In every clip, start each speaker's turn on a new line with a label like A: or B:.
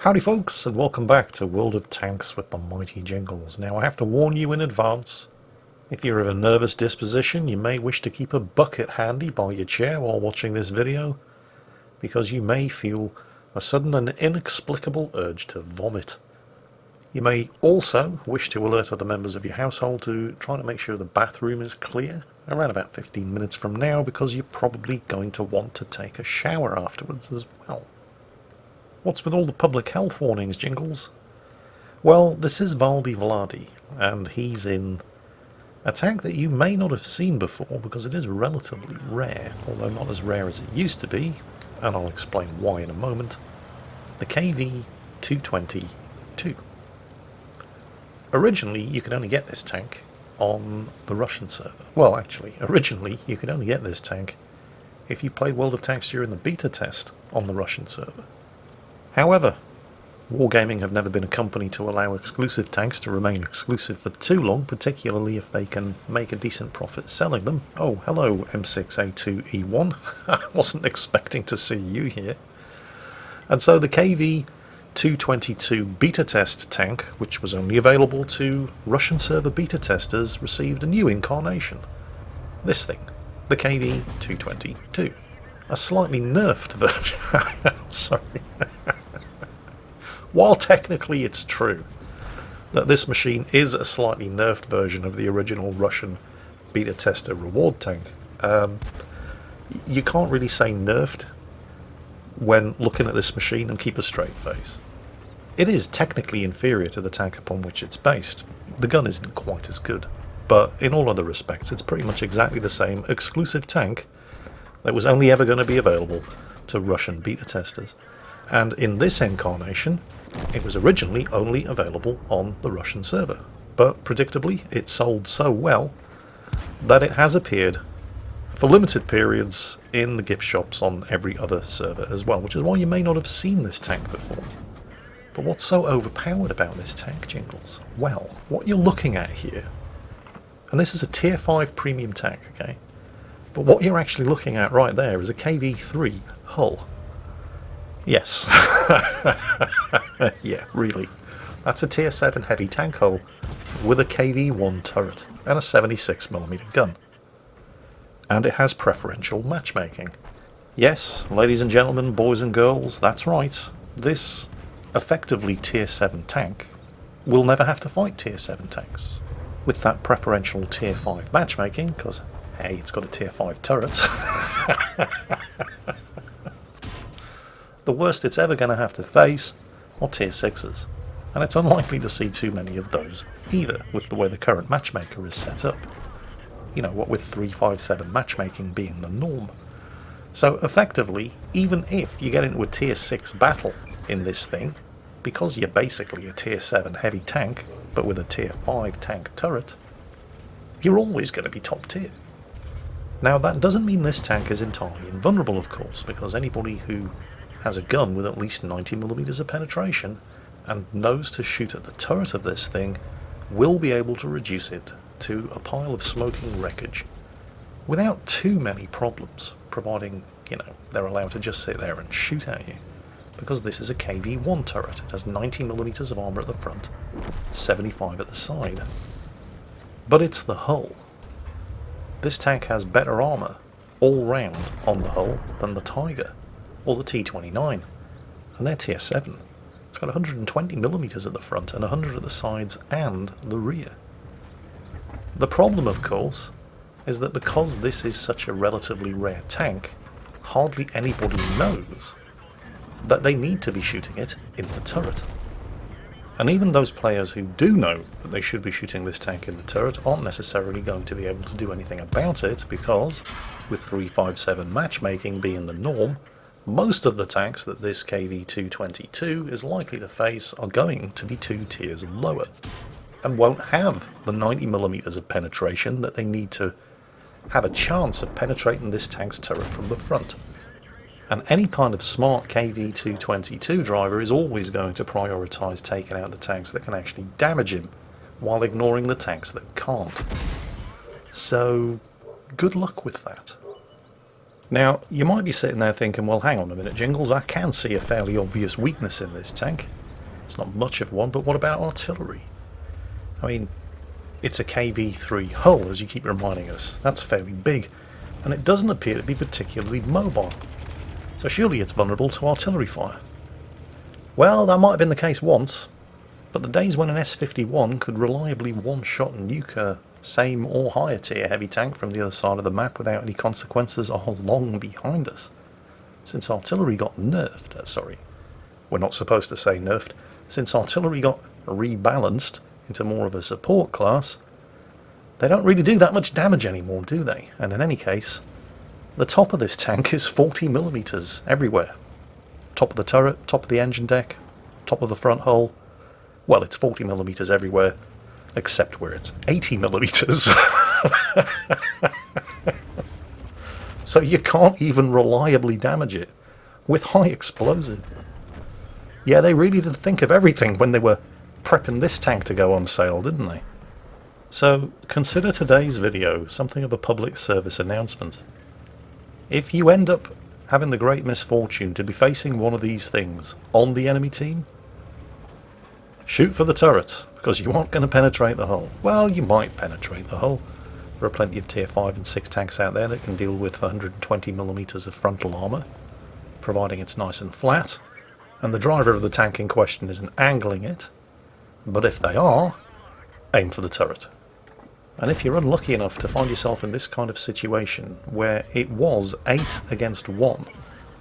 A: Howdy folks, and welcome back to World of Tanks with the mighty Jingles. Now I have to warn you in advance, if you're of a nervous disposition, you may wish to keep a bucket handy by your chair while watching this video, because you may feel a sudden and inexplicable urge to vomit. You may also wish to alert other members of your household to try to make sure the bathroom is clear around about 15 minutes from now, because you're probably going to want to take a shower afterwards as well. What's with all the public health warnings, Jingles? Well, this is Valdi Vladi, and he's in a tank that you may not have seen before because it is relatively rare, although not as rare as it used to be, and I'll explain why in a moment. The KV-222. Originally, you could only get this tank on the Russian server. Well, actually, originally, you could only get this tank if you played World of Tanks during the beta test on the Russian server. However, Wargaming have never been a company to allow exclusive tanks to remain exclusive for too long, particularly if they can make a decent profit selling them. Oh, hello M6A2E1. I wasn't expecting to see you here. And so the KV-222 beta test tank, which was only available to Russian server beta testers, received a new incarnation. This thing, the KV-222. A slightly nerfed version. Sorry. While technically it's true that this machine is a slightly nerfed version of the original Russian beta tester reward tank, you can't really say nerfed when looking at this machine and keep a straight face. It is technically inferior to the tank upon which it's based. The gun isn't quite as good, but in all other respects it's pretty much exactly the same exclusive tank that was only ever going to be available to Russian beta testers. And in this incarnation, it was originally only available on the Russian server. But predictably, it sold so well that it has appeared for limited periods in the gift shops on every other server as well, which is why you may not have seen this tank before. But what's so overpowered about this tank, Jingles? Well, what you're looking at here, and this is a tier 5 premium tank, okay? But what you're actually looking at right there is a KV-3 hull. Yes. Yeah, really. That's a tier 7 heavy tank hull with a KV-1 turret and a 76mm gun. And it has preferential matchmaking. Yes, ladies and gentlemen, boys and girls, that's right. This effectively tier 7 tank will never have to fight tier 7 tanks with that preferential tier 5 matchmaking, because hey, it's got a tier 5 turret. The worst it's ever going to have to face are tier 6s, and it's unlikely to see too many of those either with the way the current matchmaker is set up. You know, what with 357 matchmaking being the norm. So effectively, even if you get into a tier 6 battle in this thing, because you're basically a tier 7 heavy tank but with a tier 5 tank turret, you're always going to be top tier. Now that doesn't mean this tank is entirely invulnerable, of course, because anybody who has a gun with at least 90mm of penetration and knows to shoot at the turret of this thing will be able to reduce it to a pile of smoking wreckage without too many problems, providing, you know, they're allowed to just sit there and shoot at you, because this is a KV-1 turret. It has 90mm of armour at the front, 75 at the side. But it's the hull. This tank has better armour all round on the hull than the Tiger or the T-29, and they're tier 7. It's got 120mm at the front and 100 at the sides and the rear. The problem, of course, is that because this is such a relatively rare tank, hardly anybody knows that they need to be shooting it in the turret. And even those players who do know that they should be shooting this tank in the turret aren't necessarily going to be able to do anything about it, because with 357 matchmaking being the norm, most of the tanks that this KV-222 is likely to face are going to be 2 tiers lower and won't have the 90mm of penetration that they need to have a chance of penetrating this tank's turret from the front. And any kind of smart KV-222 driver is always going to prioritise taking out the tanks that can actually damage him, while ignoring the tanks that can't. So, good luck with that. Now, you might be sitting there thinking, well, hang on a minute, Jingles, I can see a fairly obvious weakness in this tank. It's not much of one, but what about artillery? I mean, it's a KV-3 hull, as you keep reminding us. That's fairly big, and it doesn't appear to be particularly mobile. So surely it's vulnerable to artillery fire. Well, that might have been the case once, but the days when an S-51 could reliably one-shot nuke a same or higher tier heavy tank from the other side of the map without any consequences are long behind us. Since artillery got nerfed, we're not supposed to say nerfed, since artillery got rebalanced into more of a support class, they don't really do that much damage anymore, do they? And in any case, the top of this tank is 40mm everywhere. Top of the turret, top of the engine deck, top of the front hull. Well, it's 40mm everywhere, except where it's 80mm. So you can't even reliably damage it with high explosive. Yeah, they really did think of everything when they were prepping this tank to go on sale, didn't they? So consider today's video something of a public service announcement. If you end up having the great misfortune to be facing one of these things on the enemy team, shoot for the turret, because you aren't going to penetrate the hull. Well, you might penetrate the hull. There are plenty of tier 5 and 6 tanks out there that can deal with 120mm of frontal armour, providing it's nice and flat, and the driver of the tank in question isn't angling it. But if they are, aim for the turret. And if you're unlucky enough to find yourself in this kind of situation where it was 8 against 1,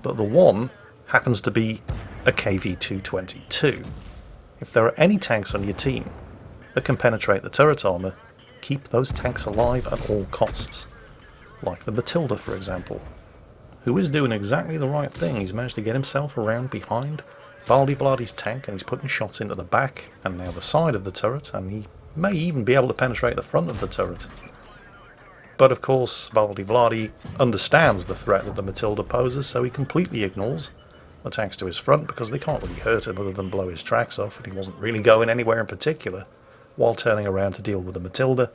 A: but the 1 happens to be a KV-222, if there are any tanks on your team that can penetrate the turret armour, keep those tanks alive at all costs. Like the Matilda, for example, who is doing exactly the right thing. He's managed to get himself around behind Valdi Vladi's tank, and he's putting shots into the back and now the side of the turret, and he may even be able to penetrate the front of the turret. But of course, Valdi Vladi understands the threat that the Matilda poses, so he completely ignores the tanks to his front because they can't really hurt him other than blow his tracks off, and he wasn't really going anywhere in particular while turning around to deal with the Matilda,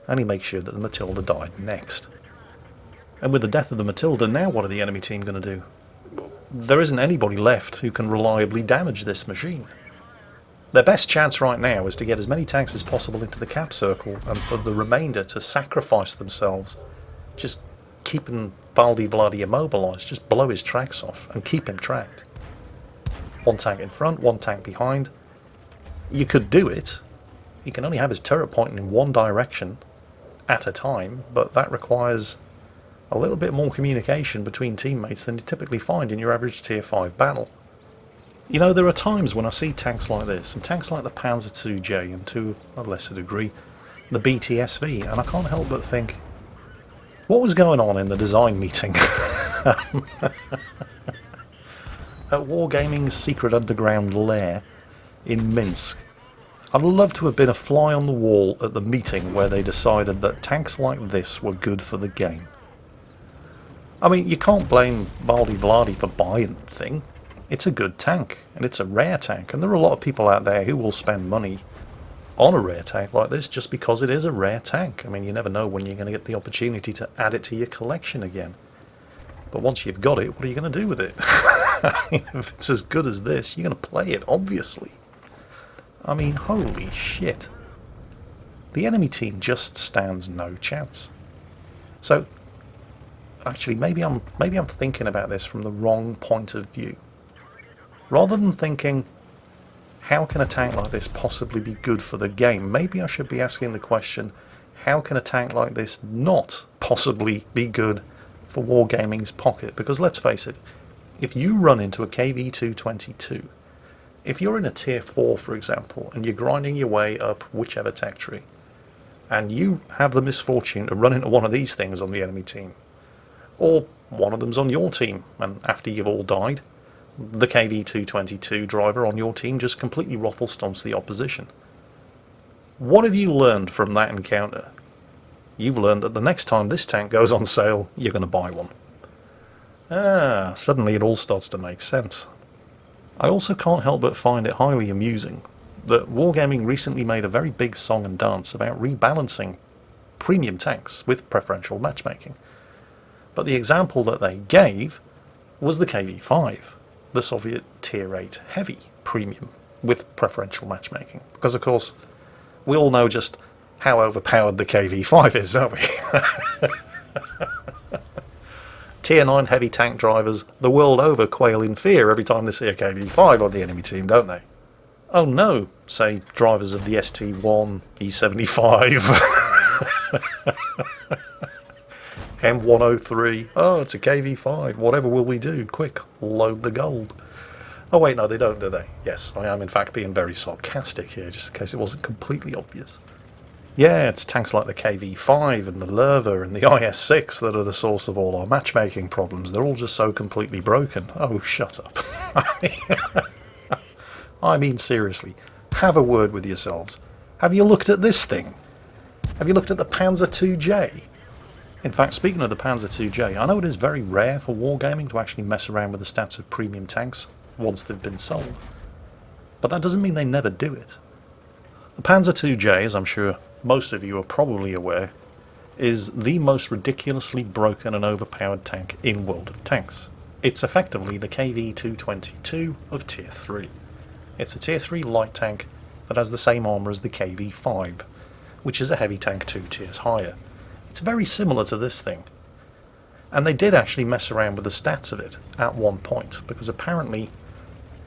A: and he makes sure that the Matilda died next. And with the death of the Matilda, now what are the enemy team going to do? There isn't anybody left who can reliably damage this machine. Their best chance right now is to get as many tanks as possible into the cap circle, and for the remainder to sacrifice themselves, just keeping Valdi Vladi immobilised, just blow his tracks off and keep him tracked. One tank in front, one tank behind. You could do it. He can only have his turret pointing in one direction at a time, but that requires a little bit more communication between teammates than you typically find in your average tier 5 battle. You know, there are times when I see tanks like this, and tanks like the Panzer IIJ, and to a lesser degree the BTSV, and I can't help but think, what was going on in the design meeting at Wargaming's secret underground lair in Minsk? I'd love to have been a fly on the wall at the meeting where they decided that tanks like this were good for the game. I mean, you can't blame Valdi Vladi for buying the thing. It's a good tank, and it's a rare tank, and there are a lot of people out there who will spend money on a rare tank like this just because it is a rare tank. I mean, you never know when you're going to get the opportunity to add it to your collection again. But once you've got it, what are you going to do with it? I mean, if it's as good as this, you're going to play it, obviously. I mean, holy shit. The enemy team just stands no chance. So, actually, maybe I'm thinking about this from the wrong point of view. Rather than thinking, how can a tank like this possibly be good for the game? Maybe I should be asking the question, how can a tank like this not possibly be good for Wargaming's pocket? Because let's face it, if you run into a KV-222, if you're in a tier 4, for example, and you're grinding your way up whichever tech tree, and you have the misfortune to run into one of these things on the enemy team, or one of them's on your team, and after you've all died, the KV-222 driver on your team just completely ruffle-stomps the opposition. What have you learned from that encounter? You've learned that the next time this tank goes on sale, you're going to buy one. Suddenly it all starts to make sense. I also can't help but find it highly amusing that Wargaming recently made a very big song and dance about rebalancing premium tanks with preferential matchmaking. But the example that they gave was the KV5, the Soviet Tier 8 Heavy Premium with preferential matchmaking. Because, of course, we all know just how overpowered the KV5 is, don't we? Tier 9 heavy tank drivers the world over quail in fear every time they see a KV5 on the enemy team, don't they? Oh no, say drivers of the ST1, E75, M103, oh, it's a KV5, whatever will we do? Quick, load the gold. Oh wait, no, they don't, do they? Yes, I am in fact being very sarcastic here, just in case it wasn't completely obvious. Yeah, it's tanks like the KV5 and the Lerva and the IS-6 that are the source of all our matchmaking problems. They're all just so completely broken. Oh, shut up. I mean, seriously, have a word with yourselves. Have you looked at this thing? Have you looked at the Panzer IIJ? In fact, speaking of the Panzer IIJ, I know it is very rare for wargaming to actually mess around with the stats of premium tanks once they've been sold. But that doesn't mean they never do it. The Panzer IIJ, as I'm sure most of you are probably aware, is the most ridiculously broken and overpowered tank in World of Tanks. It's effectively the KV-222 of Tier 3. It's a Tier 3 light tank that has the same armour as the KV-5, which is a heavy tank 2 tiers higher. It's very similar to this thing. And they did actually mess around with the stats of it at one point, because apparently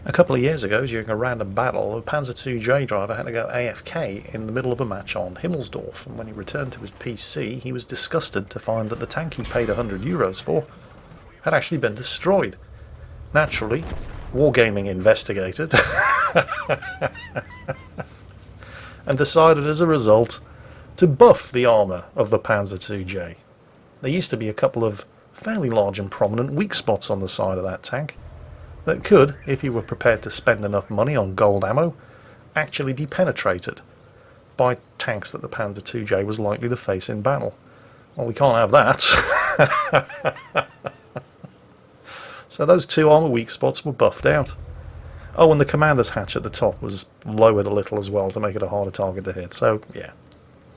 A: a couple of years ago, during a random battle, a Panzer IIJ driver had to go AFK in the middle of a match on Himmelsdorf, and when he returned to his PC, he was disgusted to find that the tank he paid €100 for had actually been destroyed. Naturally, Wargaming investigated and decided as a result to buff the armour of the Panzer IIJ. There used to be a couple of fairly large and prominent weak spots on the side of that tank that could, if you were prepared to spend enough money on gold ammo, actually be penetrated by tanks that the Panzer IIJ was likely to face in battle. Well, we can't have that. So those two armour weak spots were buffed out. Oh, and the commander's hatch at the top was lowered a little as well to make it a harder target to hit, so yeah.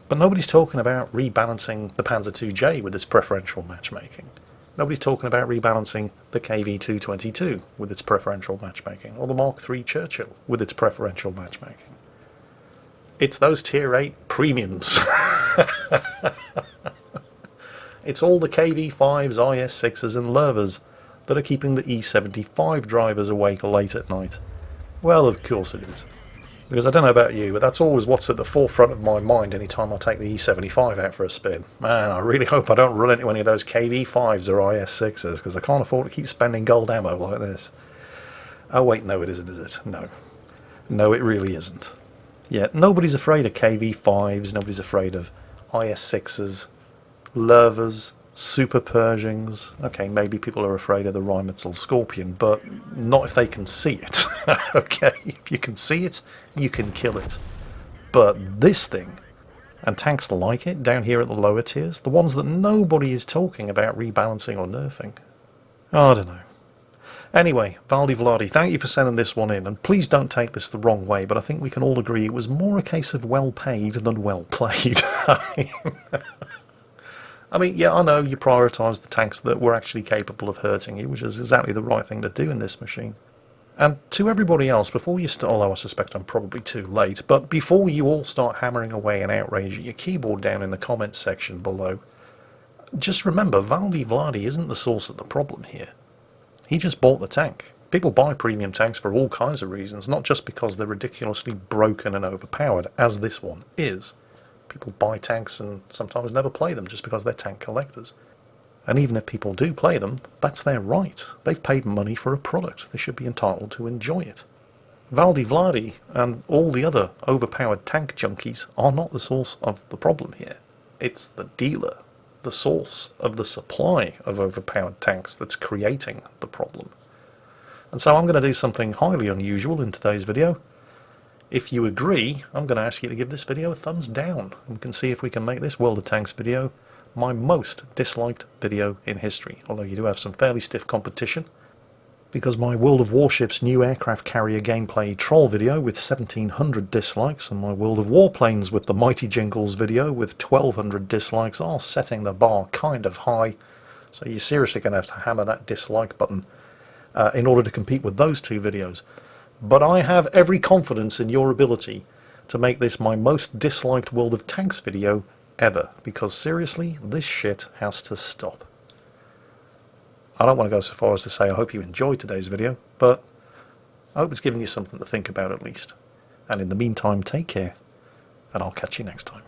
A: But nobody's talking about rebalancing the Panzer IIJ with its preferential matchmaking. Nobody's talking about rebalancing the KV-222 with its preferential matchmaking, or the Mark III Churchill with its preferential matchmaking. It's those Tier 8 premiums. It's all the KV-5s, IS-6s and Lervas that are keeping the E75 drivers awake late at night. Well, of course it is. Because I don't know about you, but that's always what's at the forefront of my mind any time I take the E75 out for a spin. Man, I really hope I don't run into any of those KV5s or IS6s, because I can't afford to keep spending gold ammo like this. Oh wait, no it isn't, is it? No. No, it really isn't. Yeah, nobody's afraid of KV5s, nobody's afraid of IS6s, Lervas, Super Pershings. Okay, maybe people are afraid of the Rheinmetall Scorpion, but not if they can see it. Okay, if you can see it, you can kill it. But this thing, and tanks like it down here at the lower tiers, the ones that nobody is talking about rebalancing or nerfing. Oh, I don't know. Anyway, Valdi Vladi, thank you for sending this one in, and please don't take this the wrong way, but I think we can all agree it was more a case of well paid than well played. I mean, yeah, I know you prioritised the tanks that were actually capable of hurting you, which is exactly the right thing to do in this machine. And to everybody else, before you start, although I suspect I'm probably too late, but before you all start hammering away in outrage at your keyboard down in the comments section below, just remember, Valdi Vladi isn't the source of the problem here. He just bought the tank. People buy premium tanks for all kinds of reasons, not just because they're ridiculously broken and overpowered, as this one is. People buy tanks and sometimes never play them just because they're tank collectors. And even if people do play them, that's their right. They've paid money for a product. They should be entitled to enjoy it. Valdi Vladi and all the other overpowered tank junkies are not the source of the problem here. It's the dealer, the source of the supply of overpowered tanks that's creating the problem. And so I'm going to do something highly unusual in today's video. If you agree, I'm going to ask you to give this video a thumbs down, and we can see if we can make this World of Tanks video my most disliked video in history, although you do have some fairly stiff competition, because my World of Warships new aircraft carrier gameplay troll video with 1700 dislikes and my World of Warplanes with the Mighty Jingles video with 1200 dislikes are setting the bar kind of high, So you're seriously going to have to hammer that dislike button in order to compete with those two videos. But I have every confidence in your ability to make this my most disliked World of Tanks video ever, because seriously, this shit has to stop. I don't want to go so far as to say I hope you enjoyed today's video, but I hope it's given you something to think about at least. And in the meantime, take care, and I'll catch you next time.